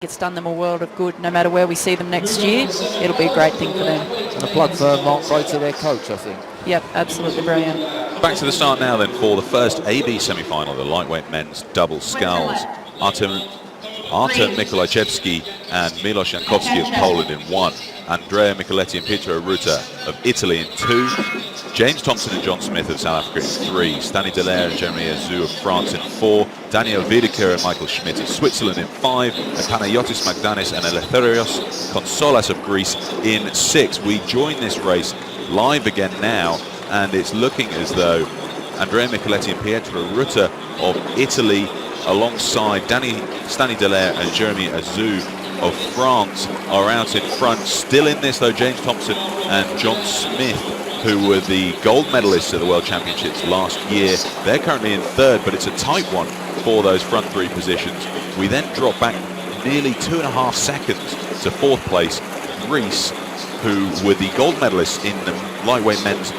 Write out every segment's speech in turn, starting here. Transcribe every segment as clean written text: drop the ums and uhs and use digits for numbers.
It's done them a world of good. No matter where we see them next year, it'll be a great thing for them. And a plug for Mark Brater, their coach, I think. Yep, absolutely brilliant. Back to the start now then for the first AB semi-final, the lightweight men's double sculls. Artem Mikolajewski and Milos Jankowski of Poland in 1. Andrea Micheletti and Pietro Ruta of Italy in 2. James Thompson and John Smith of South Africa in 3. Stanley Dallaire and Jeremy Azou of France in 4. Daniel Wiedeker and Michael Schmidt of Switzerland in 5. And Panayotis Magdanis and Eleftherios Konsolas of Greece in 6. We join this race live again now, and it's looking as though Andrea Micheletti and Pietro Ruta of Italy alongside Stanley Dallaire and Jeremy Azou of France are out in front. Still in this though, James Thompson and John Smith, who were the gold medalists at the World Championships last year. They're currently in 3rd, but it's a tight one for those front 3 positions. We then drop back nearly 2.5 seconds to 4th place, Greece, who were the gold medalists in the lightweight men's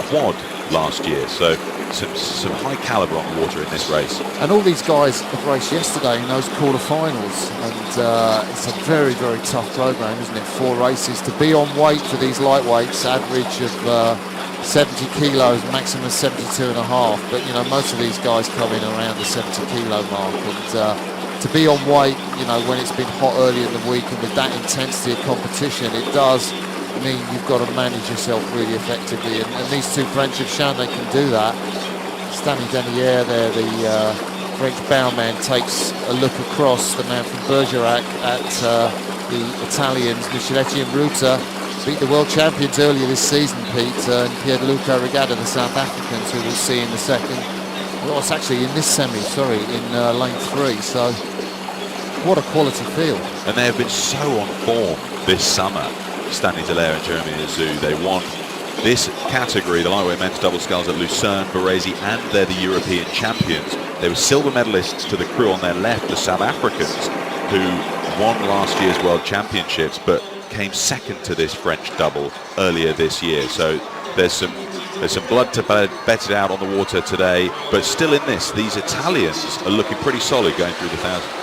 quad last year. So some high caliber on the water in this race. And all these guys have raced yesterday in those quarterfinals, and it's a very, very tough program, isn't it? 4 races to be on weight for these lightweights, average of 70 kilos, maximum 72.5. But you know, most of these guys come in around the 70 kilo mark, and to be on weight, you know, when it's been hot early in the week and with that intensity of competition, it does mean you've got to manage yourself really effectively, and these 2 French have shown they can do that. Stanley Dallaire there, the French bowman, takes a look across, the man from Bergerac, at the Italians. Micheletti and Ruta beat the world champions earlier this season, Pete, and Pierluca Regada, the South Africans, who we'll see in the second. Well, it's actually in this semi, sorry, in lane 3, so what a quality field. And they have been so on form this summer. Stanley Dallaire and Jeremy Azou, they won this category, the lightweight men's double sculls, at Lucerne, Varese, and they're the European champions. They were silver medalists to the crew on their left, the South Africans, who won last year's World Championships, but came second to this French double earlier this year. So there's some blood to bet it out on the water today, but still in this, these Italians are looking pretty solid going through the 1,000.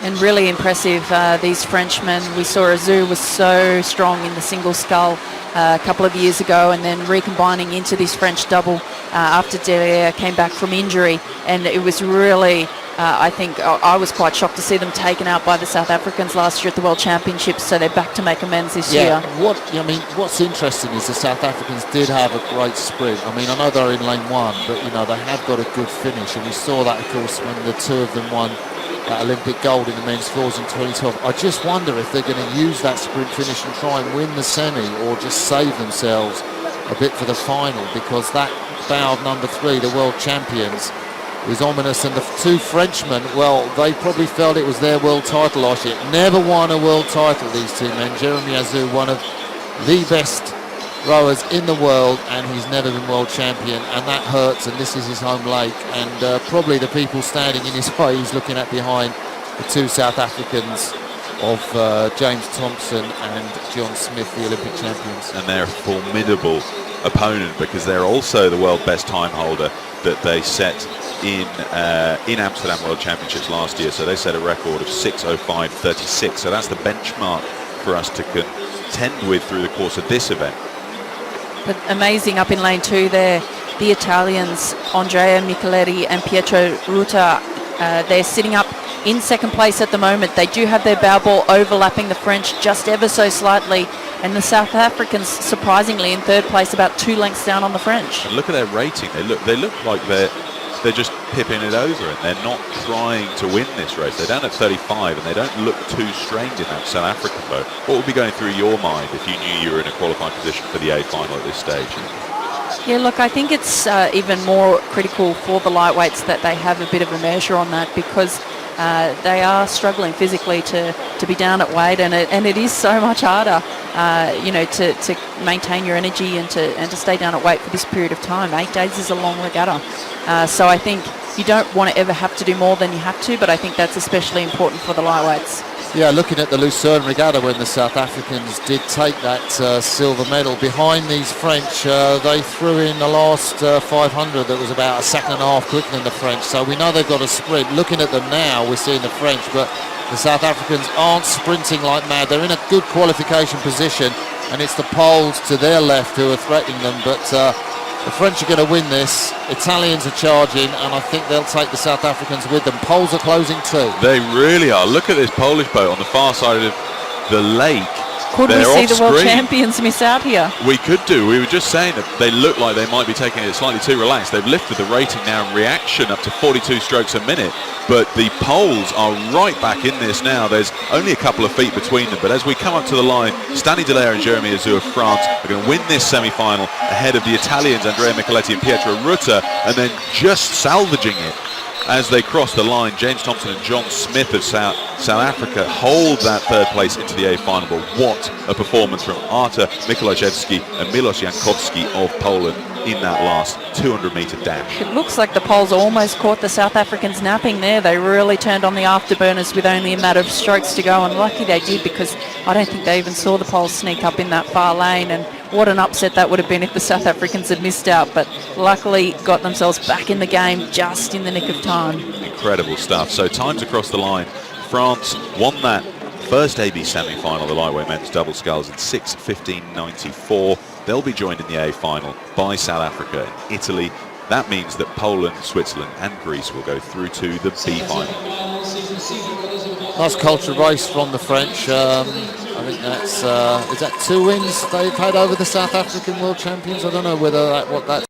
And really impressive, these Frenchmen. We saw Azou was so strong in the single scull a couple of years ago, and then recombining into this French double after Dallaire came back from injury. And it was really, I think, I was quite shocked to see them taken out by the South Africans last year at the World Championships, so they're back to make amends this year. What's interesting is the South Africans did have a great sprint. I mean, I know they're in lane 1, but, you know, they have got a good finish, and we saw that, of course, when the 2 of them won that Olympic gold in the men's fours in 2012. I just wonder if they're going to use that sprint finish and try and win the semi, or just save themselves a bit for the final, because that bow of number 3, the world champions, is ominous. And the 2 Frenchmen, well, they probably felt it was their world title last year. Never won a world title, these 2 men. Jeremy Azou, one of the best rowers in the world, and he's never been world champion, and that hurts, and this is his home lake, and probably the people standing in his way he's looking at behind the 2 South Africans of James Thompson and John Smith, the Olympic champions. And they're a formidable opponent, because they're also the world best time holder that they set in Amsterdam World Championships last year. So they set a record of 6:05.36, so that's the benchmark for us to contend with through the course of this event. But amazing up in lane 2 there, the Italians, Andrea Micheletti and Pietro Ruta, they're sitting up in second place at the moment. They do have their bow ball overlapping the French just ever so slightly, and the South Africans surprisingly in 3rd place, about 2 lengths down on the French. And look at their rating. They look like they're just pipping it over, and they're not trying to win this race. They're down at 35, and they don't look too strained in that South African boat. What would be going through your mind if you knew you were in a qualifying position for the A final at this stage? Yeah, look, I think it's even more critical for the lightweights that they have a bit of a measure on that, because they are struggling physically to be down at weight, and it is so much harder, you know, to maintain your energy and to stay down at weight for this period of time. 8 days is a long regatta, so I think you don't want to ever have to do more than you have to, but I think that's especially important for the lightweights. Yeah, looking at the Lucerne Regatta, when the South Africans did take that silver medal behind these French, they threw in the last 500 that was about 1.5 seconds quicker than the French, so we know they've got a sprint. Looking at them now, we're seeing the French, but The South Africans aren't sprinting like mad. They're in a good qualification position, and it's the Poles to their left who are threatening them. But the French are going to win this. Italians are charging, and I think they'll take the South Africans with them. Poles are closing too. They really are. Look at this Polish boat on the far side of the lake. Could we see the world champions miss out here? We could do. We were just saying that they look like they might be taking it slightly too relaxed. They've lifted the rating now in reaction up to 42 strokes a minute. But the Poles are right back in this now. There's only a couple of feet between them. But as we come up to the line, Stanley Dallaire and Jeremy Azou of France are going to win this semi-final ahead of the Italians, Andrea Micheletti and Pietro Rutter, and then just salvaging it. As they cross the line, James Thompson and John Smith of South Africa hold that third place into the A final. But what a performance from Artur Mikolajewski and Milos Jankowski of Poland in that last 200-metre dash. It looks like the Poles almost caught the South Africans napping there. They really turned on the afterburners with only a matter of strokes to go, and lucky they did, because I don't think they even saw the Poles sneak up in that far lane, and what an upset that would have been if the South Africans had missed out, but luckily got themselves back in the game just in the nick of time. Incredible stuff. So times across the line. France won that first AB semi-final, the lightweight men's double sculls, in 6:15.94. They'll be joined in the A final by South Africa and Italy. That means that Poland, Switzerland and Greece will go through to the B final. Nice culture race from the French. I think that's, is that 2 wins they've had over the South African world champions? I don't know whether what that